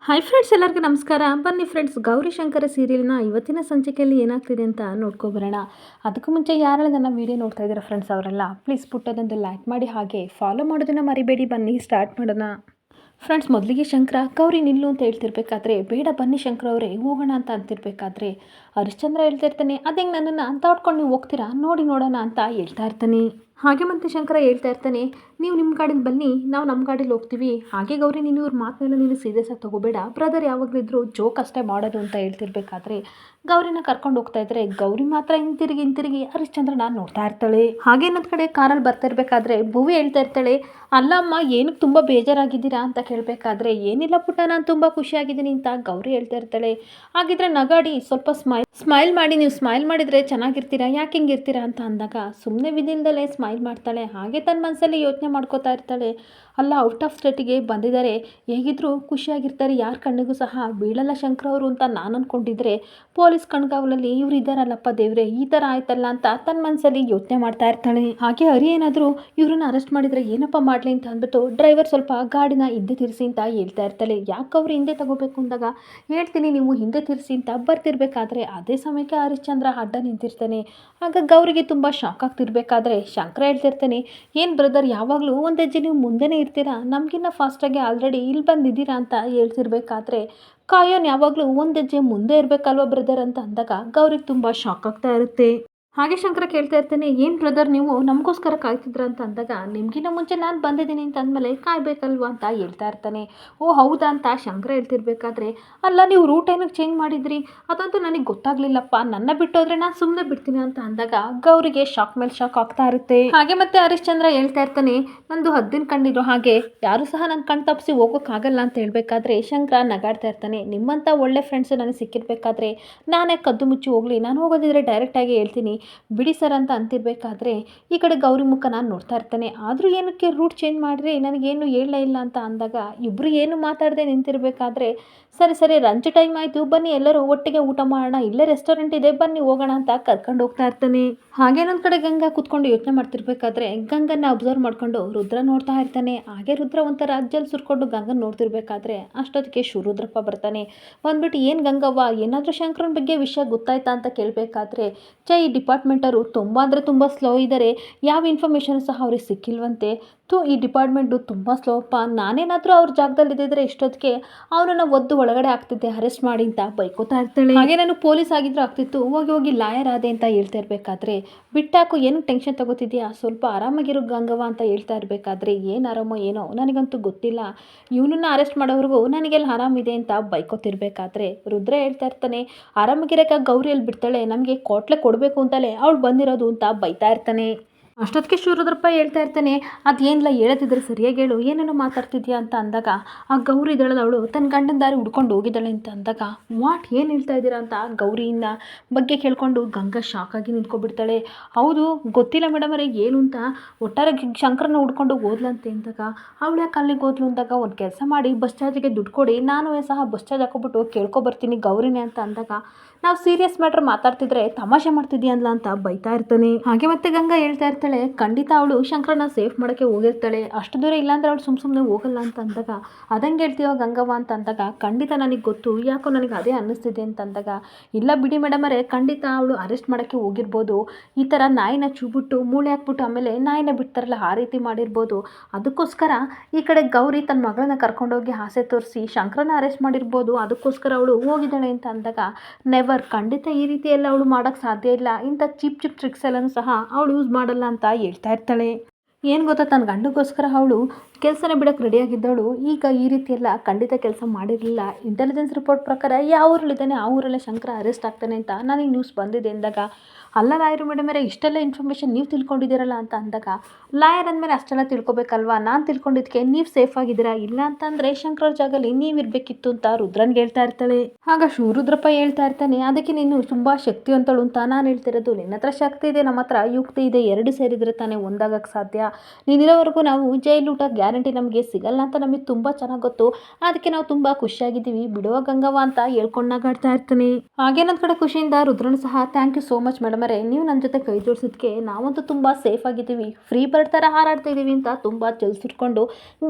Hi friends, ಎಲ್ಲರಿಗೂ ನಮಸ್ಕಾರ. ಬನ್ನಿ ಫ್ರೆಂಡ್ಸ್, ಗೌರಿ ಶಂಕರ ಸೀರಿಯಲ್ನ ಇವತ್ತಿನ ಸಂಚಿಕೆಯಲ್ಲಿ ಏನಾಗ್ತಿದೆ ಅಂತ ನೋಡ್ಕೊಬರೋಣ. ಅದಕ್ಕೂ ಮುಂಚೆ ಯಾರೆಲ್ಲ ನನ್ನ ವೀಡಿಯೋ ನೋಡ್ತಾ ಇದ್ದೀರಾ ಫ್ರೆಂಡ್ಸ್, ಅವರೆಲ್ಲ ಪ್ಲೀಸ್ ಪುಟ್ಟದೊಂದು ಲೈಕ್ ಮಾಡಿ, ಹಾಗೆ ಫಾಲೋ ಮಾಡೋದನ್ನು ಮರಿಬೇಡಿ. ಬನ್ನಿ ಸ್ಟಾರ್ಟ್ ಮಾಡೋಣ. ಫ್ರೆಂಡ್ಸ್, ಮೊದಲಿಗೆ ಶಂಕರ ಗೌರಿ ನಿಲ್ಲು ಅಂತ ಹೇಳ್ತಿರ್ಬೇಕಾದ್ರೆ, ಬೇಡ ಬನ್ನಿ ಶಂಕರ ಅವರೇ ಹೋಗೋಣ ಅಂತ ಅಂತಿರ್ಬೇಕಾದ್ರೆ ಹರಿಶ್ಚಂದ್ರ ಹೇಳ್ತಾ ಇರ್ತಾನೆ, ಅದೇ ನನ್ನನ್ನು ದಾಟ್ಕೊಂಡು ನೀವು ಹೋಗ್ತೀರಾ, ನೋಡಿ ನೋಡೋಣ ಅಂತ ಹೇಳ್ತಾ ಇರ್ತಾನೆ. ಹಾಗೆ ಮತ್ತೆ ಶಂಕರ ಹೇಳ್ತಾ ಇರ್ತಾನೆ, ನೀವು ನಿಮ್ಮ ಗಾಡಿಲಿ ಬನ್ನಿ, ನಾವು ನಮ್ಮ ಗಾಡೀಲಿ ಹೋಗ್ತೀವಿ. ಹಾಗೆ ಗೌರಿ, ನೀನು ಇವ್ರ ಮಾತನ್ನೆಲ್ಲ ನೀನು ಸೀರಿಯಸ್ ಆಗಿ ತಗೋಬೇಡ, ಬ್ರದರ್ ಯಾವಾಗಲಿದ್ರು ಜೋಕ್ ಅಷ್ಟೇ ಮಾಡೋದು ಅಂತ ಹೇಳ್ತಿರ್ಬೇಕಾದ್ರೆ ಗೌರಿನ ಕರ್ಕೊಂಡು ಹೋಗ್ತಾ ಇದ್ರೆ ಗೌರಿ ಮಾತ್ರ ಹಿಂತಿರುಗಿ ಹರಿಶ್ಚಂದ್ರನ ನೋಡ್ತಾ ಇರ್ತಾಳೆ. ಹಾಗೆ ಇನ್ನೊಂದು ಕಡೆ ಕಾರಲ್ಲಿ ಬರ್ತಾ ಇರ್ಬೇಕಾದ್ರೆ ಭುವಿ ಹೇಳ್ತಾ ಇರ್ತಾಳೆ, ಅಲ್ಲ ಅಮ್ಮ ಏನಕ್ಕೆ ತುಂಬ ಬೇಜಾರಾಗಿದ್ದೀರಾ ಅಂತ ಕೇಳಬೇಕಾದ್ರೆ, ಏನಿಲ್ಲ ಪುಟ್ಟ, ನಾನು ತುಂಬ ಖುಷಿಯಾಗಿದ್ದೀನಿ ಅಂತ ಗೌರಿ ಹೇಳ್ತಾ ಇರ್ತಾಳೆ. ಹಾಗಿದ್ರೆ ನಗಾಡಿ ಸ್ವಲ್ಪ ಸ್ಮೈಲ್ ಮಾಡಿ, ನೀವು ಸ್ಮೈಲ್ ಮಾಡಿದರೆ ಚೆನ್ನಾಗಿರ್ತೀರಾ, ಯಾಕೆ ಹಿಂಗಿರ್ತೀರಾ ಅಂತ ಅಂದಾಗ ಸುಮ್ಮನೆ ವಿಧಿಲ್ದಲೇ ಸ್ಮೈಲ್ ಮಾಡ್ತಾಳೆ. ಹಾಗೆ ತನ್ನ ಮನಸ್ಸಲ್ಲಿ ಯೋಚನೆ ಮಾಡ್ಕೋತಾ ಇರ್ತಾಳೆ, ಅಲ್ಲ ಔಟ್ ಆಫ್ ಸ್ಟೇಟಿಗೆ ಬಂದಿದ್ದಾರೆ, ಹೇಗಿದ್ರು ಖುಷಿಯಾಗಿರ್ತಾರೆ, ಯಾರ ಕಣ್ಣಿಗೂ ಸಹ ಬೀಳಲ್ಲ ಶಂಕರ ಅವರು ಅಂತ ನಾನು ಅಂದ್ಕೊಂಡಿದ್ರೆ ಪೊಲೀಸ್ ಕಣ್ಗಾವಲಲ್ಲಿ ಇವ್ರು ಇದ್ದಾರಲ್ಲಪ್ಪ ದೇವ್ರೆ, ಈ ಥರ ಆಯ್ತಲ್ಲ ಅಂತ ತನ್ನ ಮನಸ್ಸಲ್ಲಿ ಯೋಚನೆ ಮಾಡ್ತಾ ಇರ್ತಾಳೆ. ಹಾಗೆ ಹರಿ ಏನಾದರೂ ಇವ್ರನ್ನ ಅರೆಸ್ಟ್ ಮಾಡಿದರೆ ಏನಪ್ಪ ಮಾಡಲಿ ಅಂತ ಅಂದ್ಬಿಟ್ಟು ಡ್ರೈವರ್ ಸ್ವಲ್ಪ ಗಾಡಿನ ಹಿಂದೆ ತಿರ್ಸಿ ಅಂತ ಹೇಳ್ತಾ ಇರ್ತಾಳೆ. ಯಾಕೆ ಅವ್ರು ಹಿಂದೆ ತಗೋಬೇಕು ಅಂದಾಗ ಹೇಳ್ತೀನಿ, ನೀವು ಹಿಂದೆ ತಿರ್ಸಿ ಅಂತ ಬರ್ತಿರ್ಬೇಕಾದ್ರೆ ಅದೇ ಸಮಯಕ್ಕೆ ಹರಿಶ್ಚಂದ್ರ ಅಡ್ಡ ನಿಂತಿರ್ತಾನೆ. ಆಗ ಗೌರಿಗೆ ತುಂಬ ಶಾಕ್ ಆಗ್ತಿರ್ಬೇಕಾದ್ರೆ ಶಂಕರ ಹೇಳ್ತಿರ್ತಾನೆ, ಏನು ಬ್ರದರ್ ಯಾವಾಗಲೂ ಒಂದು ಹೆಜ್ಜೆ ನೀವು ಮುಂದೆನೇ ಇರ್ತೀರಾ, ನಮಗಿನ್ನ ಫಾಸ್ಟಾಗಿ ಆಲ್ರೆಡಿ ಇಲ್ಲಿ ಬಂದಿದ್ದೀರಾ ಅಂತ ಹೇಳ್ತಿರ್ಬೇಕಾದ್ರೆ ಕಾಯೋನ್ ಯಾವಾಗಲೂ ಒಂದು ಹೆಜ್ಜೆ ಮುಂದೆ ಇರಬೇಕಲ್ವ ಬ್ರದರ್ ಅಂತ ಅಂದಾಗ ಗೌರಿಗೆ ತುಂಬ ಶಾಕ್ ಆಗ್ತಾ ಇರುತ್ತೆ. ಹಾಗೆ ಶಂಕರ ಕೇಳ್ತಾ ಇರ್ತಾನೆ, ಏನು ಬ್ರದರ್ ನೀವು ನಮಗೋಸ್ಕರ ಕಾಯ್ತಿದ್ರ ಅಂತ ಅಂದಾಗ, ನಿಮಗಿನ್ನ ಮುಂಚೆ ನಾನು ಬಂದಿದ್ದೀನಿ ಅಂತ ಅಂದಮೇಲೆ ಕಾಯ್ಬೇಕಲ್ವ ಅಂತ ಹೇಳ್ತಾ ಇರ್ತಾನೆ. ಓ ಹೌದಾ ಅಂತ ಶಂಕರ ಹೇಳ್ತಿರ್ಬೇಕಾದ್ರೆ, ಅಲ್ಲ ನೀವು ರೂಟ್ ಏನಕ್ಕೆ ಚೇಂಜ್ ಮಾಡಿದ್ರಿ, ಅದಂತೂ ನನಗೆ ಗೊತ್ತಾಗ್ಲಿಲ್ಲಪ್ಪ, ನನ್ನ ಬಿಟ್ಟೋದ್ರೆ ನಾನು ಸುಮ್ಮನೆ ಬಿಡ್ತೀನಿ ಅಂತ ಅಂದಾಗ ಗೌರಿಗೆ ಶಾಕ್ ಮೇಲೆ ಶಾಕ್ ಆಗ್ತಾ ಇರುತ್ತೆ. ಹಾಗೆ ಮತ್ತೆ ಹರಿಶ್ಚಂದ್ರ ಹೇಳ್ತಾ ಇರ್ತಾನೆ, ನಂದು ಹದ್ದಿನ ಕಣ್ಣಿರೋ ಹಾಗೆ ಯಾರು ಸಹ ನನ್ನ ಕಣ್ ತಪ್ಪಿಸಿ ಹೋಗೋಕ್ಕಾಗಲ್ಲ ಅಂತ ಹೇಳ್ಬೇಕಾದ್ರೆ ಶಂಕರ ನಗಾಡ್ತಾ ಇರ್ತಾನೆ, ನಿಮ್ಮಂಥ ಒಳ್ಳೆ ಫ್ರೆಂಡ್ಸ್ ನನಗೆ ಸಿಕ್ಕಿರ್ಬೇಕಾದ್ರೆ ನಾನೇ ಕದ್ದು ಮುಚ್ಚಿ ಹೋಗಲಿ, ನಾನು ಹೋಗೋದಿದ್ರೆ ಡೈರೆಕ್ಟಾಗಿ ಹೇಳ್ತೀನಿ ಬಿಡಿ ಸರ್ ಅಂತ ಅಂತಿರ್ಬೇಕಾದ್ರೆ ಈ ಕಡೆ ಗೌರಿ ಮುಖ ನಾನು ನೋಡ್ತಾ ಇರ್ತಾನೆ. ಆದರೂ ಏನಕ್ಕೆ ರೂಟ್ ಚೇಂಜ್ ಮಾಡಿರಿ, ನನಗೇನು ಹೇಳಲೇ ಇಲ್ಲ ಅಂತ ಅಂದಾಗ ಇಬ್ಬರು ಏನು ಮಾತಾಡದೆ ನಿಂತಿರ್ಬೇಕಾದ್ರೆ, ಸರಿ ಲಂಚ್ ಟೈಮ್ ಆಯಿತು, ಬನ್ನಿ ಎಲ್ಲರೂ ಒಟ್ಟಿಗೆ ಊಟ ಮಾಡೋಣ, ಇಲ್ಲೇ ರೆಸ್ಟೋರೆಂಟ್ ಇದೆ ಬನ್ನಿ ಹೋಗೋಣ ಅಂತ ಕರ್ಕೊಂಡು ಹೋಗ್ತಾ ಇರ್ತಾನೆ. ಹಾಗೇನೊಂದು ಕಡೆ ಗಂಗಾ ಕೂತ್ಕೊಂಡು ಯೋಚನೆ ಮಾಡ್ತಿರ್ಬೇಕಾದ್ರೆ ಗಂಗನ್ನ ಅಬ್ಸರ್ವ್ ಮಾಡ್ಕೊಂಡು ರುದ್ರ ನೋಡ್ತಾ ಇರ್ತಾನೆ. ಹಾಗೆ ರುದ್ರ ಒಂಥರ ಅಜ್ಜಲ್ಲಿ ಸುರ್ಕೊಂಡು ಗಂಗನ್ ನೋಡ್ತಿರ್ಬೇಕಾದ್ರೆ ಅಷ್ಟೊತ್ತಿಗೆ ಶಿವರುದ್ರಪ್ಪ ಬರ್ತಾನೆ. ಬಂದ್ಬಿಟ್ಟು, ಏನು ಗಂಗವ್ವ, ಏನಾದರೂ ಶಂಕರನ ಬಗ್ಗೆ ವಿಷಯ ಗೊತ್ತಾಯ್ತಾ ಅಂತ ಕೇಳಬೇಕಾದ್ರೆ, ಈ ಡಿಪಾರ್ಟ್ಮೆಂಟರು ತುಂಬ ಅಂದರೆ ತುಂಬ ಸ್ಲೋ ಇದ್ದಾರೆ, ಯಾವ ಇನ್ಫಾರ್ಮೇಷನ್ ಸಹ ಅವ್ರಿಗೆ ಸಿಕ್ಕಿಲ್ವಂತೆ, ಈ ಡಿಪಾರ್ಟ್ಮೆಂಟು ತುಂಬ ಸ್ಲೋಪ್ಪ, ನಾನೇನಾದರೂ ಅವ್ರ ಜಾಗದಲ್ಲಿ ಇದ್ದಿದ್ರೆ ಇಷ್ಟೊತ್ತಿಗೆ ಅವನನ್ನು ಒದ್ದು ಒಳಗಡೆ ಆಗ್ತಿದ್ದೆ, ಅರೆಸ್ಟ್ ಮಾಡಿ ಅಂತ ಬೈಕೋತಾ ಇರ್ತಾಳೆ. ಹಾಗೆ ನಾನು ಪೊಲೀಸ್ ಆಗಿದ್ರು ಆಗ್ತಿತ್ತು, ಹೋಗಿ ಲಾಯರ್ ಆದೆ ಅಂತ ಹೇಳ್ತಾ ಇರಬೇಕಾದ್ರೆ, ಬಿಟ್ಟಾಕು ಏನು ಟೆನ್ಷನ್ ತಗೋತಿದ್ಯಾ, ಸ್ವಲ್ಪ ಆರಾಮಾಗಿರೋ ಗಂಗವ್ವ ಅಂತ ಹೇಳ್ತಾ ಇರಬೇಕಾದ್ರೆ, ಏನು ಆರಾಮೋ ಏನೋ ನನಗಂತೂ ಗೊತ್ತಿಲ್ಲ, ಇವನನ್ನು ಅರೆಸ್ಟ್ ಮಾಡೋವ್ರಿಗೂ ನನಗೆಲ್ಲ ಆರಾಮಿದೆ ಅಂತ ಬೈಕೋತಿರ್ಬೇಕಾದ್ರೆ ರುದ್ರ ಹೇಳ್ತಾ ಇರ್ತಾನೆ, ಆರಾಮಾಗಿರೋಕೆ ಗೌರಿಯಲ್ಲಿ ಬಿಡ್ತಾಳೆ, ನಮಗೆ ಕೋಟ್ಲೆ ಕೊಡಬೇಕು ಅಂತಲೇ ಅವಳು ಬಂದಿರೋದು ಅಂತ ಬೈತಾ ಇರ್ತಾನೆ. ಅಷ್ಟೊತ್ತಿಗೆ ಶಿವರುದ್ರಪ್ಪ ಹೇಳ್ತಾ ಇರ್ತಾನೆ, ಅದೇನಿಲ್ಲ ಹೇಳದಿದ್ರೆ ಸರಿಯಾಗಿ ಹೇಳು, ಏನೇನೋ ಮಾತಾಡ್ತಿದ್ಯಾ ಅಂತ ಅಂದಾಗ ಆ ಗೌರಿ ಇದ್ದಾಳಲ್ಲ ಅವಳು ತನ್ನ ಗಂಡನ ದಾರಿ ಹುಡ್ಕೊಂಡು ಹೋಗಿದ್ದಾಳೆ ಅಂತ ಅಂದಾಗ, ವಾಟ್ ಏನು ಹೇಳ್ತಾ ಇದ್ದೀರಾ ಅಂತ ಗೌರಿಯಿಂದ ಬಗ್ಗೆ ಕೇಳ್ಕೊಂಡು ಗಂಗಾ ಶಾಕಾಗಿ ನಿಂತ್ಕೊಬಿಡ್ತಾಳೆ. ಹೌದು ಗೊತ್ತಿಲ್ಲ ಮೇಡಮ್ ಅವರೇ ಏನು ಅಂತ, ಒಟ್ಟಾರೆ ಶಂಕರನ ಹುಡ್ಕೊಂಡು ಹೋದ್ಲಂತೆ ಅಂದಾಗ, ಅವಳು ಯಾಕೆ ಅಲ್ಲಿಗೆ ಹೋದ್ಲು ಅಂದಾಗ, ಒಂದು ಕೆಲಸ ಮಾಡಿ ಬಸ್ ಚಾರ್ಜಿಗೆ ದುಡ್ಡು ಕೊಡಿ, ನಾನು ಸಹ ಬಸ್ ಚಾರ್ಜ್ ಹಾಕೊಬಿಟ್ಟು ಕೇಳ್ಕೊಬರ್ತೀನಿ ಗೌರಿನೇ ಅಂತ ಅಂದಾಗ, ನಾವು ಸೀರಿಯಸ್ ಮ್ಯಾಟ್ರ್ ಮಾತಾಡ್ತಿದ್ರೆ ತಮಾಷೆ ಮಾಡ್ತಿದ್ದೀಯ ಅಲ್ಲ ಅಂತ ಬೈತಾ ಇರ್ತಾನೆ. ಹಾಗೆ ಮತ್ತೆ ಗಂಗಾ ಹೇಳ್ತಾ ಇರ್ತಾಳೆ, ಖಂಡಿತ ಅವಳು ಶಂಕರನ ಸೇಫ್ ಮಾಡೋಕ್ಕೆ ಹೋಗಿರ್ತಾಳೆ, ಅಷ್ಟು ದೂರ ಇಲ್ಲಾಂದ್ರೆ ಅವಳು ಸುಮ್ಮನೆ ಹೋಗಲ್ಲ ಅಂತ ಅಂದಾಗ, ಅದಂಗೆ ಹೇಳ್ತೀವ ಗಂಗವ್ವ ಅಂತ ಅಂದಾಗ, ಖಂಡಿತ ನನಗೆ ಗೊತ್ತು, ಯಾಕೋ ನನಗೆ ಅದೇ ಅನ್ನಿಸ್ತಿದೆ ಅಂತ ಅಂದಾಗ, ಇಲ್ಲ ಬಿಡಿ ಮೇಡಮರೇ, ಖಂಡಿತ ಅವಳು ಅರೆಸ್ಟ್ ಮಾಡೋಕ್ಕೆ ಹೋಗಿರ್ಬೋದು, ಈ ಥರ ನಾಯಿನ ಚೂಬಿಟ್ಟು ಮೂಳೆ ಹಾಕ್ಬಿಟ್ಟು ಆಮೇಲೆ ನಾಯಿನ ಬಿಡ್ತಾರಲ್ಲ ಆ ರೀತಿ ಮಾಡಿರ್ಬೋದು, ಅದಕ್ಕೋಸ್ಕರ ಈ ಕಡೆ ಗೌರಿ ತನ್ನ ಮಗಳನ್ನ ಕರ್ಕೊಂಡೋಗಿ ಆಸೆ ತೋರಿಸಿ ಶಂಕರನ ಅರೆಸ್ಟ್ ಮಾಡಿರ್ಬೋದು, ಅದಕ್ಕೋಸ್ಕರ ಅವಳು ಹೋಗಿದ್ದಾಳೆ ಅಂತ ಅಂದಾಗ, ಖಂಡಿತ ಈ ರೀತಿ ಎಲ್ಲ ಅವಳು ಮಾಡೋಕ್ಕೆ ಸಾಧ್ಯ ಇಲ್ಲ, ಇಂಥ ಚೀಪ್ ಟ್ರಿಕ್ಸ್ ಎಲ್ಲನೂ ಸಹ ಅವಳು ಯೂಸ್ ಮಾಡಲ್ಲ ಅಂತ ಹೇಳ್ತಾ ಇರ್ತಾಳೆ. ಏನು ಗೊತ್ತಾ, ತನ್ನ ಗಂಡಗೋಸ್ಕರ ಅವಳು ಕೆಲಸನ ಬಿಡೋಕ್ಕೆ ರೆಡಿಯಾಗಿದ್ದವಳು ಈಗ ಈ ರೀತಿ ಎಲ್ಲ ಖಂಡಿತ ಕೆಲಸ ಮಾಡಿರಲಿಲ್ಲ. ಇಂಟೆಲಿಜೆನ್ಸ್ ರಿಪೋರ್ಟ್ ಪ್ರಕಾರ ಯಾವ ಊರಲ್ಲಿದ್ದಾನೆ ಆ ಊರಲ್ಲೇ ಶಂಕರ ಅರೆಸ್ಟ್ ಆಗ್ತಾನೆ ಅಂತ ನನಗೆ ನ್ಯೂಸ್ ಬಂದಿದೆ ಅಂದಾಗ, ಅಲ್ಲ ಲಾಯರ್ ಮೇಡಮರೇ, ಇಷ್ಟೆಲ್ಲ ಇನ್ಫಾರ್ಮೇಷನ್ ನೀವು ತಿಳ್ಕೊಂಡಿದ್ದೀರಲ್ಲ ಅಂತ ಅಂದಾಗ, ಲಾಯರ್ ಅಂದಮೇಲೆ ಅಷ್ಟೆಲ್ಲ ತಿಳ್ಕೊಬೇಕಲ್ವಾ, ನಾನು ತಿಳ್ಕೊಂಡಿದ್ದಕ್ಕೆ ನೀವು ಸೇಫ್ ಆಗಿದ್ದೀರಾ, ಇಲ್ಲ ಅಂತಂದರೆ ಶಂಕರ ಜಾಗದಲ್ಲಿ ನೀವು ಇರಬೇಕಿತ್ತು ಅಂತ ರುದ್ರನ್ಗೆ ಹೇಳ್ತಾ ಇರ್ತಾಳೆ. ಆಗ ಶಿವರುದ್ರಪ್ಪ ಹೇಳ್ತಾ ಇರ್ತಾನೆ, ಅದಕ್ಕೆ ನೀನು ತುಂಬ ಶಕ್ತಿವಂತಳು ಅಂತ ನಾನು ಹೇಳ್ತಿರೋದು, ನಿನ್ನ ಹತ್ರ ಶಕ್ತಿ ಇದೆ, ನಮ್ಮ ಹತ್ರ ಯುಕ್ತಿ ಇದೆ, ಎರಡು ಸೇರಿದರೆ ತಾನೇ ಒಂದಾಗಕ್ಕೆ ಸಾಧ್ಯ, ನೀನಿರೋವರೆಗೂ ನಾವು ಜೈಲೂಟ ಗ್ಯಾರಂಟಿ ನಮಗೆ ಸಿಗಲ್ಲ ಅಂತ ನಮಗೆ ತುಂಬ ಚೆನ್ನಾಗಿ ಗೊತ್ತು. ಅದಕ್ಕೆ ನಾವು ತುಂಬ ಖುಷಿಯಾಗಿದ್ದೀವಿ ಬಿಡುವ ಗಂಗವ್ವ ಅಂತ ಹೇಳ್ಕೊಂಡು ನಗಾಡ್ತಾ ಇರ್ತೀನಿ. ಹಾಗೆ ನನ್ನ ಕಡೆ ಖುಷಿಯಿಂದ ರುದ್ರನು ಸಹ ಥ್ಯಾಂಕ್ ಯು ಸೋ ಮಚ್ ಮೇಡಮರೇ, ನೀವು ನನ್ನ ಜೊತೆ ಕೈ ಜೋಡಿಸೋದಕ್ಕೆ ನಾವಂತೂ ತುಂಬ ಸೇಫ್ ಆಗಿದ್ದೀವಿ, ಫ್ರೀ ಬರ್ಡ್ ಥರ ಹಾರಾಡ್ತಾ ಇದ್ದೀವಿ ಅಂತ ತುಂಬ ಚಲಿಸಿಟ್ಕೊಂಡು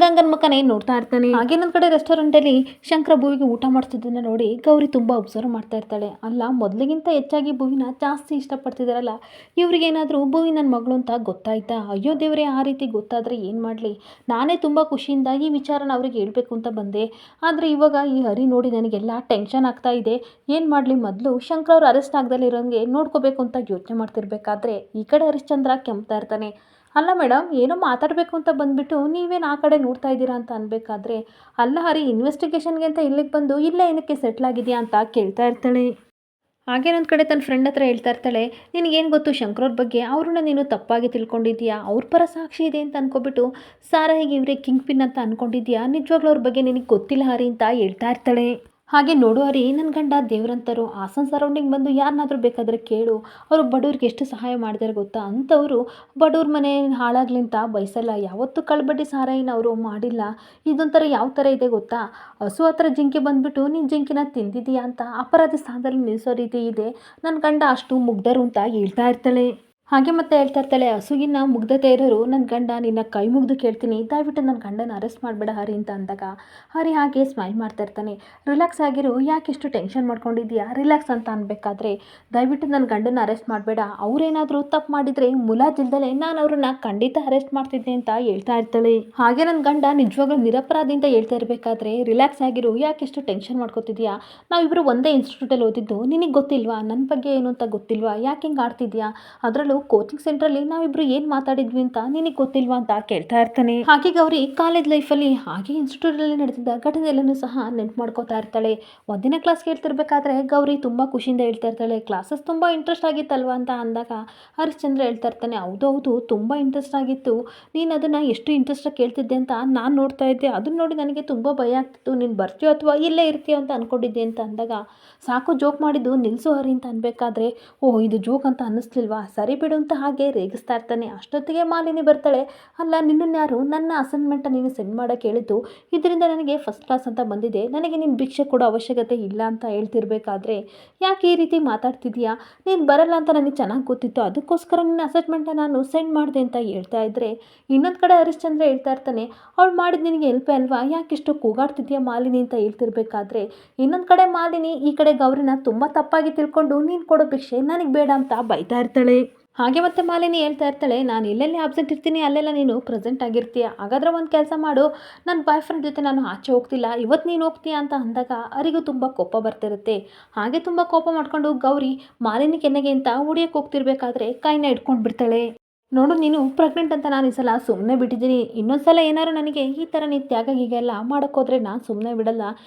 ಗಂಗನ ಮುಖನೇ ನೋಡ್ತಾ ಇರ್ತಾನೆ. ಹಾಗೆ ನನ್ನ ಕಡೆ ರೆಸ್ಟೋರೆಂಟಲ್ಲಿ ಶಂಕರ ಭುವಿಗೆ ಊಟ ಮಾಡ್ತಿದ್ದನ್ನ ನೋಡಿ ಗೌರಿ ತುಂಬ ಅಬ್ಸರ್ವ್ ಮಾಡ್ತಾ ಇರ್ತಾಳೆ. ಅಲ್ಲ, ಮೊದಲಿಗಿಂತ ಹೆಚ್ಚಾಗಿ ಭುವಿನ ಜಾಸ್ತಿ ಇಷ್ಟಪಡ್ತಿದ್ದಾರಲ್ಲ, ಇವ್ರಿಗೇನಾದರೂ ಭುವಿ ನನ್ನ ಮಗಳು ಅಂತ ಗೊತ್ತಾಯ್ತಾ? ಅಯ್ಯೋ ದೇವರೇ, ಆ ರೀತಿ ಗೊತ್ತಾದರೆ ಏನು ಮಾಡಲಿ? ನಾನೇ ತುಂಬ ಖುಷಿಯಿಂದ ಈ ವಿಚಾರನ ಅವ್ರಿಗೆ ಹೇಳಬೇಕು ಅಂತ ಬಂದೆ. ಆದರೆ ಇವಾಗ ಈ ಹರಿ ನೋಡಿ ನನಗೆಲ್ಲ ಟೆನ್ಷನ್ ಆಗ್ತಾ ಇದೆ. ಏನು ಮಾಡಲಿ? ಮೊದಲು ಶಂಕರ್ ಅವ್ರು ಅರೆಸ್ಟ್ ಆಗದಲ್ಲಿ ಇರೋಂಗೆ ನೋಡ್ಕೋಬೇಕು ಅಂತ ಯೋಚನೆ ಮಾಡ್ತಿರ್ಬೇಕಾದ್ರೆ ಈ ಕಡೆ ಹರಿಶ್ಚಂದ್ರ ಕೆಮ್ತಾ ಇರ್ತಾನೆ. ಅಲ್ಲ ಮೇಡಮ್, ಏನೋ ಮಾತಾಡಬೇಕು ಅಂತ ಬಂದುಬಿಟ್ಟು ನೀವೇನು ಆ ಕಡೆ ನೋಡ್ತಾ ಇದ್ದೀರಾ ಅಂತ ಅನ್ಬೇಕಾದ್ರೆ, ಅಲ್ಲ ಹರಿ, ಇನ್ವೆಸ್ಟಿಗೇಷನ್ಗೆ ಅಂತ ಇಲ್ಲಿಗೆ ಬಂದು ಇಲ್ಲೇ ಏನಕ್ಕೆ ಸೆಟ್ಲ್ ಆಗಿದೆಯಾ ಅಂತ ಕೇಳ್ತಾ ಇರ್ತಾಳೆ. ಹಾಗೆ ಒಂದು ಕಡೆ ತನ್ನ ಫ್ರೆಂಡ್ ಹತ್ರ ಹೇಳ್ತಾ ಇರ್ತಾಳೆ, ನಿನಗೇನು ಗೊತ್ತು ಶಂಕರವ್ರ ಬಗ್ಗೆ? ಅವ್ರನ್ನ ನೀನು ತಪ್ಪಾಗಿ ತಿಳ್ಕೊಂಡಿದ್ದೀಯಾ, ಅವ್ರ ಪರ ಸಾಕ್ಷಿ ಇದೆ ಅಂತ ಅನ್ಕೊಬಿಟ್ಟು ಸಾರಾ ಹೀಗೆ ಇವರೇ ಕಿಂಗ್ ಪಿನ್ ಅಂತ ಅಂದ್ಕೊಂಡಿದ್ಯಾ? ನಿಜವಾಗ್ಲೂ ಅವ್ರ ಬಗ್ಗೆ ನಿನಗೆ ಗೊತ್ತಿಲ್ಲ ಹರಿ ಅಂತ ಹೇಳ್ತಾ ಇರ್ತಾಳೆ. ಹಾಗೆ ನೋಡು ಹರಿ, ನನ್ನ ಗಂಡ ದೇವ್ರಂತರು, ಹಾಸನ ಸರೌಂಡಿಂಗ್ ಬಂದು ಯಾರನ್ನಾದ್ರೂ ಬೇಕಾದರೆ ಕೇಳು, ಅವರು ಬಡವ್ರಿಗೆ ಎಷ್ಟು ಸಹಾಯ ಮಾಡಿದಾರೆ ಗೊತ್ತಾ? ಅಂಥವರು ಬಡವ್ರ ಮನೆ ಹಾಳಾಗ್ಲಿ ಅಂತ ಬಯಸಲ್ಲ, ಯಾವತ್ತೂ ಕಳ್ಬಡ್ಡಿ ಸಾರಾಯಿನ ಅವರು ಮಾಡಿಲ್ಲ. ಇದೊಂಥರ ಯಾವ ಥರ ಇದೆ ಗೊತ್ತಾ? ಹಸು ಹತ್ರ ಜಿಂಕೆ ಬಂದುಬಿಟ್ಟು ನೀನು ಜಿಂಕಿನ ತಿಂದಿದ್ದೀಯಾ ಅಂತ ಅಪರಾಧಿ ಸ್ಥಾನದಲ್ಲಿ ನಿಲ್ಲಿಸೋ ರೀತಿ ಇದೆ ನನ್ನ ಗಂಡ, ಅಷ್ಟು ಮುಗ್ಧರು ಅಂತ ಹೇಳ್ತಾ ಇರ್ತಾಳೆ. ಹಾಗೆ ಮತ್ತೆ ಹೇಳ್ತಾ ಇರ್ತಾಳೆ, ಹಸುಗಿನ್ನ ಮುಗ್ಧತೆ ಇರೋರು ನನ್ನ ಗಂಡ, ನಿನ್ನ ಕೈ ಮುಗ್ದು ಕೇಳ್ತೀನಿ, ದಯವಿಟ್ಟು ನನ್ನ ಗಂಡನ ಅರೆಸ್ಟ್ ಮಾಡಬೇಡ ಹರಿ ಅಂತ ಅಂದಾಗ ಹರಿ ಹಾಗೆ ಸ್ಮೈಲ್ ಮಾಡ್ತಾ ಇರ್ತಾನೆ. ರಿಲ್ಯಾಕ್ಸ್ ಆಗಿರು, ಯಾಕೆ ಇಷ್ಟು ಟೆನ್ಷನ್ ಮಾಡ್ಕೊಂಡಿದ್ದೀಯಾ? ರಿಲ್ಯಾಕ್ಸ್ ಅಂತ ಅನ್ಬೇಕಾದ್ರೆ ದಯವಿಟ್ಟು ನನ್ನ ಗಂಡನ ಅರೆಸ್ಟ್ ಮಾಡಬೇಡ, ಅವರೇನಾದರೂ ತಪ್ಪು ಮಾಡಿದರೆ ಮುಲಾಜಿಲ್ದಲೆ ನಾನು ಅವ್ರನ್ನ ಖಂಡಿತ ಅರೆಸ್ಟ್ ಮಾಡ್ತಿದ್ದೆ ಅಂತ ಹೇಳ್ತಾ ಇರ್ತಾಳೆ. ಹಾಗೆ ನನ್ನ ಗಂಡ ನಿಜವಾಗ್ಲೂ ನಿರಪರಾಧಿ ಅಂತ ಹೇಳ್ತಾ ಇರಬೇಕಾದ್ರೆ ರಿಲ್ಯಾಕ್ಸ್ ಆಗಿರು, ಯಾಕೆ ಇಷ್ಟು ಟೆನ್ಷನ್ ಮಾಡ್ಕೋತಿದ್ಯಾ? ನಾವಿಬ್ಬರು ಒಂದೇ ಇನ್ಸ್ಟಿಟ್ಯೂಟಲ್ಲಿ ಓದಿದ್ದು, ನಿನಗೆ ಗೊತ್ತಿಲ್ವಾ ನನ್ನ ಬಗ್ಗೆ ಏನು ಅಂತ ಗೊತ್ತಿಲ್ವಾ? ಯಾಕೆ ಹಿಂಗೆ ಆಡ್ತಿದ್ಯಾ? ಅದರಲ್ಲೂ ಕೋಚಿಂಗ್ ಸೆಂಟ್ರಲ್ಲಿ ನಾವಿಬ್ರು ಏನು ಮಾತಾಡಿದ್ವಿ ಅಂತ ನಿನಗೆ ಗೊತ್ತಿಲ್ವಾ ಅಂತ ಕೇಳ್ತಾ ಇರ್ತಾನೆ. ಹಾಗೆ ಗೌರಿ ಕಾಲೇಜ್ ಲೈಫಲ್ಲಿ ಹಾಗೆ ಇನ್ಸ್ಟಿಟ್ಯೂಟಲ್ಲಿ ನಡೆದಿದ್ದ ಘಟನೆ ಎಲ್ಲನೂ ಸಹ ನೆನ್ಪು ಮಾಡ್ಕೋತಾ ಇರ್ತಾಳೆ. ಒಂದಿನ ಕ್ಲಾಸ್ ಕೇಳ್ತಿರ್ಬೇಕಾದ್ರೆ ಗೌರಿ ತುಂಬ ಖುಷಿಯಿಂದ ಹೇಳ್ತಾ ಇರ್ತಾಳೆ, ಕ್ಲಾಸಸ್ ತುಂಬ ಇಂಟ್ರೆಸ್ಟ್ ಆಗಿತ್ತಲ್ವ ಅಂತ ಅಂದಾಗ ಹರಿಶ್ಚಂದ್ರ ಹೇಳ್ತಾ ಇರ್ತಾನೆ, ಹೌದು ತುಂಬ ಇಂಟ್ರೆಸ್ಟ್ ಆಗಿತ್ತು, ನೀನು ಅದನ್ನು ಎಷ್ಟು ಇಂಟ್ರೆಸ್ಟಾಗಿ ಕೇಳ್ತಿದ್ದೆ ಅಂತ ನಾನು ನೋಡ್ತಾ ಇದ್ದೆ, ಅದನ್ನ ನೋಡಿ ನನಗೆ ತುಂಬ ಭಯ ಆಗ್ತಿತ್ತು, ನೀನು ಬರ್ತೀಯೋ ಅಥವಾ ಇಲ್ಲೇ ಇರ್ತೀಯೋ ಅಂತ ಅಂದ್ಕೊಂಡಿದ್ದೆ ಅಂತ ಅಂದಾಗ ಸಾಕು ಜೋಕ್ ಮಾಡಿದ್ದು ನಿಲ್ಲಿಸು ಹರಿ ಅಂತ ಅನ್ಬೇಕಾದ್ರೆ, ಓಹ್ ಇದು ಜೋಕ್ ಅಂತ ಅನ್ನಿಸ್ಲಿಲ್ವಾ, ಸರಿ ಬಿಡು ಅಂತ ಹಾಗೆ ರೇಗಿಸ್ತಾ ಇರ್ತಾನೆ. ಅಷ್ಟೊತ್ತಿಗೆ ಮಾಲಿನಿ ಬರ್ತಾಳೆ. ಅಲ್ಲ, ನಿನ್ನನ್ನು ಯಾರು ನನ್ನ ಅಸೈನ್ಮೆಂಟ್ ನೀನು ಸೆಂಡ್ ಮಾಡೋಕ್ಕೆ ಹೇಳಿದ್ದು? ಇದರಿಂದ ನನಗೆ ಫಸ್ಟ್ ಕ್ಲಾಸ್ ಅಂತ ಬಂದಿದೆ, ನನಗೆ ನಿನ್ನ ಭಿಕ್ಷೆ ಕೊಡೋ ಅವಶ್ಯಕತೆ ಇಲ್ಲ ಅಂತ ಹೇಳ್ತಿರ್ಬೇಕಾದ್ರೆ ಯಾಕೆ ಈ ರೀತಿ ಮಾತಾಡ್ತಿದ್ಯಾ? ನೀನು ಬರಲ್ಲ ಅಂತ ನನಗೆ ಚೆನ್ನಾಗಿ ಗೊತ್ತಿತ್ತು, ಅದಕ್ಕೋಸ್ಕರ ನಿನ್ನ ಅಸೈನ್ಮೆಂಟನ್ನು ನಾನು ಸೆಂಡ್ ಮಾಡಿದೆ ಅಂತ ಹೇಳ್ತಾ ಇದ್ದರೆ ಇನ್ನೊಂದು ಕಡೆ ಹರಿಶ್ಚಂದ್ರ ಹೇಳ್ತಾ ಇರ್ತಾನೆ, ಅವಳು ಮಾಡಿದ ನಿನಗೆ ಹೆಲ್ಪೇ ಅಲ್ವಾ, ಯಾಕಿಷ್ಟು ಕೂಗಾಡ್ತಿದ್ಯಾ ಮಾಲಿನಿ ಅಂತ ಹೇಳ್ತಿರ್ಬೇಕಾದ್ರೆ ಇನ್ನೊಂದು ಕಡೆ ಮಾಲಿನಿ ಈ ಕಡೆ ಗೌರಿನ ತುಂಬ ತಪ್ಪಾಗಿ ತಿಳ್ಕೊಂಡು ನೀನು ಕೊಡೋ ಭಿಕ್ಷೆ ನನಗೆ ಬೇಡ ಅಂತ ಬೈತಾ ಇರ್ತಾಳೆ. ಹಾಗೆ ಮತ್ತೆ ಮಾಲಿನಿ ಹೇಳ್ತಾ ಇರ್ತಾಳೆ, ನಾನು ಎಲ್ಲೆಲ್ಲಿ ಆಬ್ಸೆಂಟ್ ಇರ್ತೀನಿ ಅಲ್ಲೆಲ್ಲ ನೀನು ಪ್ರೆಸೆಂಟ್ ಆಗಿರ್ತೀಯ, ಹಾಗಾದರೆ ಒಂದು ಕೆಲಸ ಮಾಡು, ನನ್ನ ಬಾಯ್ ಫ್ರೆಂಡ್ ಜೊತೆ ನಾನು ಆಚೆ ಹೋಗ್ತಿಲ್ಲ, ಇವತ್ತು ನೀನು ಹೋಗ್ತೀಯಾ ಅಂತ ಅಂದಾಗ ಅವರಿಗೂ ತುಂಬ ಕೋಪ ಬರ್ತಿರುತ್ತೆ. ಹಾಗೆ ತುಂಬ ಕೋಪ ಮಾಡ್ಕೊಂಡು ಗೌರಿ ಮಾಲಿನಿ ಕೆನ್ನೆಗೆ ಅಂತ ಹೊಡಿಯೋಕ್ಕೆ ಹೋಗ್ತಿರ್ಬೇಕಾದ್ರೆ ಕೈನ ಇಟ್ಕೊಂಡು ಬಿಡ್ತಾಳೆ. ನೋಡು, ನೀನು ಪ್ರೆಗ್ನೆಂಟ್ ಅಂತ ನಾನು ಈ ಸಲ ಸುಮ್ಮನೆ ಬಿಟ್ಟಿದ್ದೀನಿ, ಇನ್ನೊಂದು ಸಲ ಏನಾದ್ರು ನನಗೆ ಈ ಥರ ನೀನು ತ್ಯಾಗ ಹೀಗೆಲ್ಲ ಮಾಡೋಕ್ಕೋದ್ರೆ ನಾನು ಸುಮ್ಮನೆ ಬಿಡಲ್ಲ,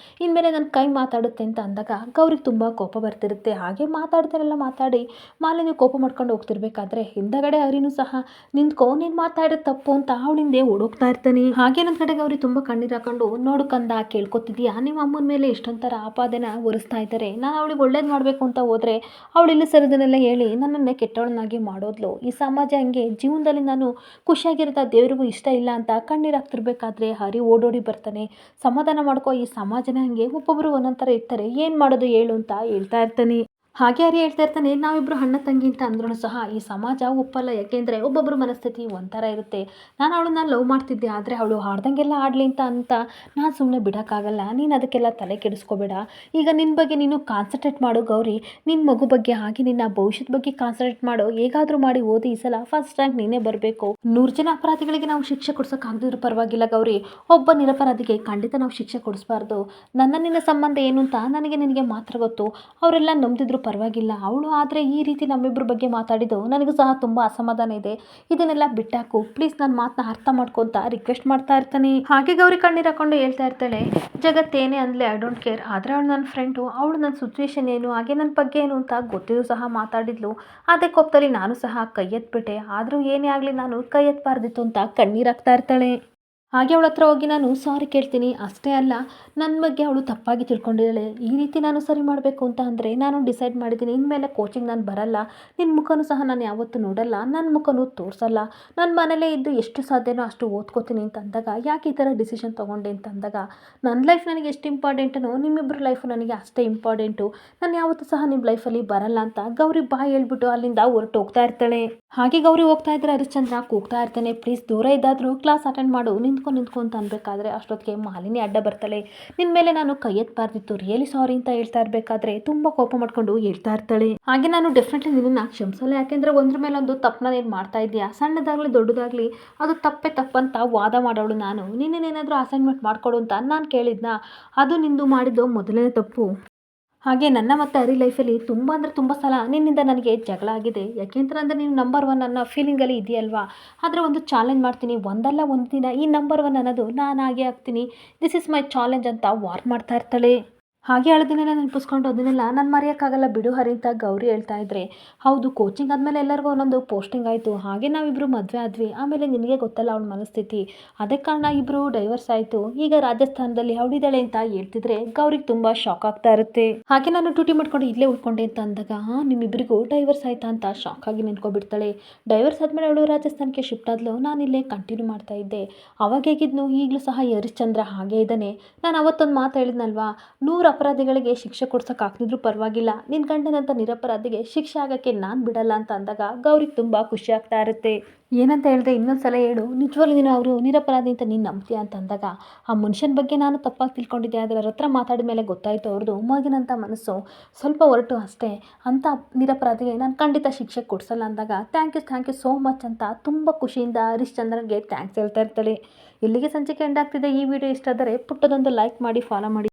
ಇನ್ಮೇಲೆ ನನ್ನ ಕೈ ಮಾತಾಡುತ್ತೆ ಅಂತ ಅಂದಾಗ ಗೌರಿಗೆ ತುಂಬ ಕೋಪ ಬರ್ತಿರುತ್ತೆ. ಹಾಗೆ ಮಾತಾಡ್ತಾರೆಲ್ಲ ಮಾತಾಡಿ ಮಾಲಿನ್ಯ ಕೋಪ ಮಾಡ್ಕೊಂಡು ಹೋಗ್ತಿರ್ಬೇಕಾದ್ರೆ ಹಿಂದಗಡೆ ಹರಿನೂ ಸಹ ನಿಂತ್ಕೊ, ನೀನು ಮಾತಾಡೋದು ತಪ್ಪು ಅಂತ ಅವಳಿಂದೆ ಓಡೋಗ್ತಾ ಇರ್ತಾನೆ. ಹಾಗೆ ನನ್ನ ಕಡೆ ಗೌರಿ ತುಂಬ ಕಣ್ಣೀರು ಹಾಕೊಂಡು, ನೋಡು ಕಂದ, ಕೇಳ್ಕೊತಿದ್ಯಾ, ನಿಮ್ಮ ಅಮ್ಮನ ಮೇಲೆ ಎಷ್ಟೊಂಥರ ಆಪಾದನ ಹೊರಿಸ್ತಾ ಇದ್ದಾರೆ, ನಾನು ಅವಳಿಗೆ ಒಳ್ಳೇದು ಮಾಡಬೇಕು ಅಂತ ಹೋದರೆ ಅವಳು ಇಲ್ಲಿ ಸರಿದನ್ನೆಲ್ಲ ಹೇಳಿ ನನ್ನನ್ನೇ ಕೆಟ್ಟವಳನ್ನಾಗಿ ಮಾಡೋದ್ಲು, ಈ ಸಮಾಜ ಹಂಗೆ, ಜೀವನದಲ್ಲಿ ನಾನು ಖುಷಿಯಾಗಿರೋದ ದೇವರಿಗೂ ಇಷ್ಟ ಇಲ್ಲ ಅಂತ ಕಣ್ಣೀರು ಹಾಕ್ತಿರ್ಬೇಕಾದ್ರೆ ಹರಿ ಓಡೋಡಿ ಬರ್ತಾನೆ. ಸಮಾಧಾನ ಮಾಡ್ಕೋ, ಈ ಸಮಾಜನೇ ಹಂಗೆ, ಒಬ್ಬೊಬ್ಬರು ಒಂದೊಂದು ಥರ ಇರ್ತಾರೆ, ಏನು ಮಾಡೋದು ಹೇಳು ಅಂತ ಹೇಳ್ತಾ ಇರ್ತಾನೆ. ಹಾಗೆ ಹರಿ ಹೇಳ್ತಾ ಇರ್ತಾನೆ, ನಾವಿಬ್ಬರು ಅಣ್ಣ ತಂಗಿ ಅಂತ ಅಂದ್ರೂ ಸಹ ಈ ಸಮಾಜ ಒಪ್ಪಲ್ಲ, ಯಾಕೆಂದರೆ ಒಬ್ಬೊಬ್ಬರು ಮನಸ್ಥಿತಿ ಒಂಥರ ಇರುತ್ತೆ. ನಾನು ಅವಳನ್ನ ಲವ್ ಮಾಡ್ತಿದ್ದೆ, ಆದರೆ ಅವಳು ಹಾಡ್ದಂಗೆಲ್ಲ ಆಡಲಿ ಅಂತ ನಾನು ಸುಮ್ಮನೆ ಬಿಡೋಕ್ಕಾಗಲ್ಲ, ನೀನು ಅದಕ್ಕೆಲ್ಲ ತಲೆ ಕೆಡಿಸ್ಕೋಬೇಡ, ಈಗ ನಿನ್ನ ಬಗ್ಗೆ ನೀನು ಕಾನ್ಸಂಟ್ರೇಟ್ ಮಾಡು ಗೌರಿ, ನಿನ್ನ ಮಗು ಬಗ್ಗೆ ಹಾಗೆ ನಿನ್ನ ಭವಿಷ್ಯದ ಬಗ್ಗೆ ಕಾನ್ಸಂಟ್ರೇಟ್ ಮಾಡು, ಹೇಗಾದರೂ ಮಾಡಿ ಓದಿ ಈ ಸಲ ಫಸ್ಟ್ ರ್ಯಾಂಕ್ ನೀನೇ ಬರಬೇಕು. 100 ಜನ ಅಪರಾಧಿಗಳಿಗೆ ನಾವು ಶಿಕ್ಷೆ ಕೊಡ್ಸೋಕ್ಕಾಗದಿದ್ರು ಪರವಾಗಿಲ್ಲ ಗೌರಿ, ಒಬ್ಬ ನಿರಪರಾಧಿಗೆ ಖಂಡಿತ ನಾವು ಶಿಕ್ಷೆ ಕೊಡಿಸ್ಬಾರ್ದು. ನಿನ್ನ ಸಂಬಂಧ ಏನು ಅಂತ ನಿನಗೆ ಮಾತ್ರ ಗೊತ್ತು, ಅವರೆಲ್ಲ ನಂಬ್ತಿದ್ರು ಪರವಾಗಿಲ್ಲ, ಅವಳು ಆದರೆ ಈ ರೀತಿ ನಮ್ಮಿಬ್ಬರ ಬಗ್ಗೆ ಮಾತಾಡಿದ್ದು ನನಗೂ ಸಹ ತುಂಬ ಅಸಮಾಧಾನ ಇದೆ, ಇದನ್ನೆಲ್ಲ ಬಿಟ್ಟಾಕು ಪ್ಲೀಸ್, ನನ್ನ ಮಾತನ್ನ ಅರ್ಥ ಮಾಡ್ಕೊಂತ ರಿಕ್ವೆಸ್ಟ್ ಮಾಡ್ತಾ ಇರ್ತಾನೆ. ಹಾಗೆ ಗೌರಿ ಕಣ್ಣೀರು ಹಾಕೊಂಡು ಹೇಳ್ತಾ ಇರ್ತಾಳೆ, ಜಗತ್ತೇನೇ ಅಂದ್ಲೆ ಐ ಡೋಂಟ್ ಕೇರ್, ಆದರೆ ಅವಳು ನನ್ನ ಫ್ರೆಂಡು, ಅವಳು ನನ್ನ ಸಿಚುವೇಶನ್ ಏನು ಹಾಗೆ ನನ್ನ ಬಗ್ಗೆ ಏನು ಅಂತ ಗೊತ್ತಿದ್ದು ಸಹ ಮಾತಾಡಿದ್ಲು, ಅದೇ ಕೋಪದಲ್ಲಿ ನಾನು ಸಹ ಕೈ ಎತ್ಬಿಟ್ಟೆ, ಆದರೂ ಏನೇ ಆಗಲಿ ನಾನು ಕೈ ಎತ್ತಬಾರ್ದಿತ್ತು ಅಂತ ಕಣ್ಣೀರು ಹಾಕ್ತಾ ಇರ್ತಾಳೆ. ಹಾಗೆ ಅವಳ ಹತ್ರ ಹೋಗಿ ನಾನು ಸಾರಿ ಕೇಳ್ತೀನಿ. ಅಷ್ಟೇ ಅಲ್ಲ, ನನ್ನ ಬಗ್ಗೆ ಅವಳು ತಪ್ಪಾಗಿ ತಿಳ್ಕೊಂಡಿದ್ದಾಳೆ. ಈ ರೀತಿ ನಾನು ಸರಿ ಮಾಡಬೇಕು ಅಂತ ಅಂದರೆ ನಾನು ಡಿಸೈಡ್ ಮಾಡಿದ್ದೀನಿ, ಇನ್ಮೇಲೆ ಕೋಚಿಂಗ್ ನಾನು ಬರಲ್ಲ. ನಿನ್ನ ಮುಖನೂ ಸಹ ನಾನು ಯಾವತ್ತೂ ನೋಡಲ್ಲ, ನನ್ನ ಮುಖನೂ ತೋರಿಸಲ್ಲ. ನನ್ನ ಮನೇಲೇ ಇದ್ದು ಎಷ್ಟು ಸಾಧ್ಯನೋ ಅಷ್ಟು ಓದ್ಕೋತೀನಿ ಅಂತ ಅಂದಾಗ, ಯಾಕೆ ಈ ಥರ ಡಿಸಿಷನ್ ತೊಗೊಂಡೆ ಅಂತ ಅಂದಾಗ, ನನ್ನ ಲೈಫ್ ನನಗೆ ಎಷ್ಟು ಇಂಪಾರ್ಟೆಂಟನೋ ನಿಮ್ಮಿಬ್ಬರ ಲೈಫು ನನಗೆ ಅಷ್ಟೇ ಇಂಪಾರ್ಟೆಂಟು. ನಾನು ಯಾವತ್ತೂ ಸಹ ನಿಮ್ಮ ಲೈಫಲ್ಲಿ ಬರಲ್ಲ ಅಂತ ಗೌರಿ ಬಾಯಿ ಹೇಳ್ಬಿಟ್ಟು ಅಲ್ಲಿಂದ ಹೊರಟೋಗ್ತಾ ಇರ್ತಾಳೆ. ಹಾಗೆ ಗೌರಿ ಹೋಗ್ತಾ ಇದ್ರೆ ಹರಿಶ್ಚಂದ್ರ ಕೂಗ್ತಾ ಇರ್ತಾನೆ, ಪ್ಲೀಸ್ ದೂರ ಇದ್ದಾದರೂ ಕ್ಲಾಸ್ ಅಟೆಂಡ್ ಮಾಡು, ನಿಂತ್ಕೊ ಅಂತ ಅನ್ಬೇಕಾದ್ರೆ ಅಷ್ಟೊತ್ತಿಗೆ ಮಾಲಿನಿ ಅಡ್ಡ ಬರ್ತಾಳೆ. ನಿನ್ನ ಮೇಲೆ ನಾನು ಕೈ ಎತ್ತಬಾರ್ದಿತ್ತು, ರಿಯಲಿ ಸಾರಿ ಅಂತ ಹೇಳ್ತಾ ಇರಬೇಕಾದ್ರೆ ತುಂಬ ಕೋಪ ಮಾಡ್ಕೊಂಡು ಹೇಳ್ತಾ ಇರ್ತಾಳೆ. ಹಾಗೆ ನಾನು ಡೆಫಿನೆಟ್ಲಿ ನಿನ್ನನ್ನು ಕ್ಷಮಿಸಲ್ಲ, ಯಾಕೆಂದರೆ ಒಂದ್ರ ಮೇಲೆ ಒಂದು ತಪ್ಪನ್ನ ನೀನು ಮಾಡ್ತಾ ಇದೆಯಾ, ಸಣ್ಣದಾಗಲಿ ದೊಡ್ಡದಾಗಲಿ ಅದು ತಪ್ಪೇ ತಪ್ಪಂತ ವಾದ ಮಾಡೋಳು ನಾನು. ನಿನ್ನೇನಾದರೂ ಅಸೈನ್ಮೆಂಟ್ ಮಾಡಿಕೊಡು ಅಂತ ನಾನು ಕೇಳಿದ್ನಾ, ಅದು ನಿಂದು ಮಾಡಿದ್ದು ಮೊದಲನೇ ತಪ್ಪು. ಹಾಗೆ ನನ್ನ ಮತ್ತು ಹರಿ ಲೈಫಲ್ಲಿ ತುಂಬ ಅಂದರೆ ತುಂಬ ಸಲ ನಿನ್ನಿಂದ ನನಗೆ ಜಗಳ ಆಗಿದೆ. ಯಾಕೆಂತಂದರೆ ನೀನು ನಂಬರ್ ಒನ್ ಅನ್ನೋ ಫೀಲಿಂಗಲ್ಲಿ ಇದೆಯಲ್ವಾ. ಆದರೆ ಒಂದು ಚಾಲೆಂಜ್ ಮಾಡ್ತೀನಿ, ಒಂದಲ್ಲ ಒಂದು ದಿನ ಈ ನಂಬರ್ ಒನ್ ಅನ್ನೋದು ನಾನಾಗೇ ಆಗ್ತೀನಿ. ದಿಸ್ ಇಸ್ ಮೈ ಚಾಲೆಂಜ್ ಅಂತ ವಾರ್ ಮಾಡ್ತಾ ಇರ್ತಾಳೆ. ಹಾಗೆ ಹಳದಿನೆಲ್ಲ ನೆನಪಿಸ್ಕೊಂಡು ಅದನ್ನೆಲ್ಲ ನಾನು ಮರೆಯೋಕ್ಕಾಗಲ್ಲ ಬಿಡು ಹರಿ ಅಂತ ಗೌರಿ ಹೇಳ್ತಾ ಇದ್ರೆ, ಹೌದು ಕೋಚಿಂಗ್ ಆದಮೇಲೆ ಎಲ್ಲರಿಗೂ ಒಂದೊಂದು ಪೋಸ್ಟಿಂಗ್ ಆಯಿತು. ಹಾಗೆ ನಾವಿಬ್ಬರು ಮದುವೆ ಆದ್ವಿ. ಆಮೇಲೆ ನಿನಗೆ ಗೊತ್ತಲ್ಲ ಅವಳ ಮನಸ್ಥಿತಿ, ಅದೇ ಕಾರಣ ಇಬ್ಬರು ಡೈವರ್ಸ್ ಆಯಿತು. ಈಗ ರಾಜಸ್ಥಾನದಲ್ಲಿ ಅವಳಿದ್ದಾಳೆ ಅಂತ ಹೇಳ್ತಿದ್ರೆ ಗೌರಿಗೆ ತುಂಬ ಶಾಕ್ ಆಗ್ತಾ ಇರುತ್ತೆ. ಹಾಗೆ ನಾನು ಡ್ಯೂಟಿ ಮಾಡ್ಕೊಂಡು ಇಲ್ಲೇ ಉಳ್ಕೊಂಡೆ ಅಂತ ಅಂದಾಗ, ನಿಮ್ಮಿಬ್ಬರಿಗೂ ಡೈವರ್ಸ್ ಆಯ್ತಾ ಅಂತ ಶಾಕ್ ಆಗಿ ನಿಂತ್ಕೊಬಿಡ್ತಾಳೆ. ಡೈವರ್ಸ್ ಆದಮೇಲೆ ಅವಳು ರಾಜಸ್ಥಾನಕ್ಕೆ ಶಿಫ್ಟ್ ಆದ್ಲು, ನಾನು ಇಲ್ಲೇ ಕಂಟಿನ್ಯೂ ಮಾಡ್ತಾ ಇದ್ದೆ. ಅವಾಗ ಹೇಗಿದ್ನು ಈಗಲೂ ಸಹ ಈ ಹರಿಶ್ಚಂದ್ರ ಹಾಗೇ ಇದ್ದಾನೆ. ನಾನು ಅವತ್ತೊಂದು ಮಾತು ಹೇಳಿದ್ನಲ್ವಾ, 100 ಅಪರಾಧಿಗಳಿಗೆ ಶಿಕ್ಷೆ ಕೊಡ್ಸೋಕ್ಕಾಗ್ತಿದ್ರು ಪರವಾಗಿಲ್ಲ, ನಿನ್ನ ಗಂಡನಂತ ನಿರಪರಾಧಿಗೆ ಶಿಕ್ಷೆ ಆಗೋಕ್ಕೆ ನಾನು ಬಿಡಲ್ಲ ಅಂತ ಅಂದಾಗ ಗೌರಿಗೆ ತುಂಬ ಖುಷಿ ಆಗ್ತಾ ಇರುತ್ತೆ. ಏನಂತ ಹೇಳಿದೆ, ಇನ್ನೊಂದು ಸಲ ಹೇಳು, ನಿಜವಾಗ್ಲೂ ನೀನು ಅವರು ನಿರಪರಾಧಿ ಅಂತ ನೀನು ನಂಬ್ತೀಯ ಅಂತ ಅಂದಾಗ, ಆ ಮನುಷ್ಯನ ಬಗ್ಗೆ ನಾನು ತಪ್ಪಾಗಿ ತಿಳ್ಕೊಂಡಿದ್ದೆ, ಆದರೆ ಅವ್ರ ಹತ್ರ ಮಾತಾಡಿದ ಮೇಲೆ ಗೊತ್ತಾಯಿತು ಅವ್ರದ್ದು ಮಗಿನಂಥ ಮನಸ್ಸು ಸ್ವಲ್ಪ ಹೊರಟು ಅಷ್ಟೇ. ಅಂಥ ನಿರಪರಾಧಿಗೆ ನಾನು ಖಂಡಿತ ಶಿಕ್ಷೆ ಕೊಡಿಸಲ್ಲ ಅಂದಾಗ, ಥ್ಯಾಂಕ್ ಯು ಸೋ ಮಚ್ ಅಂತ ತುಂಬ ಖುಷಿಯಿಂದ ಹರಿಶ್ಚಂದ್ರನ್ಗೆ ಥ್ಯಾಂಕ್ಸ್ ಹೇಳ್ತಾ ಇರ್ತಾಳೆ. ಇಲ್ಲಿಗೆ ಸಂಚಿಕೆ ಎಂಡ್ ಆಗ್ತಿದೆ. ಈ ವಿಡಿಯೋ ಇಷ್ಟ ಆದರೆ ಪುಟ್ಟದೊಂದು ಲೈಕ್ ಮಾಡಿ, ಫಾಲೋ ಮಾಡಿ.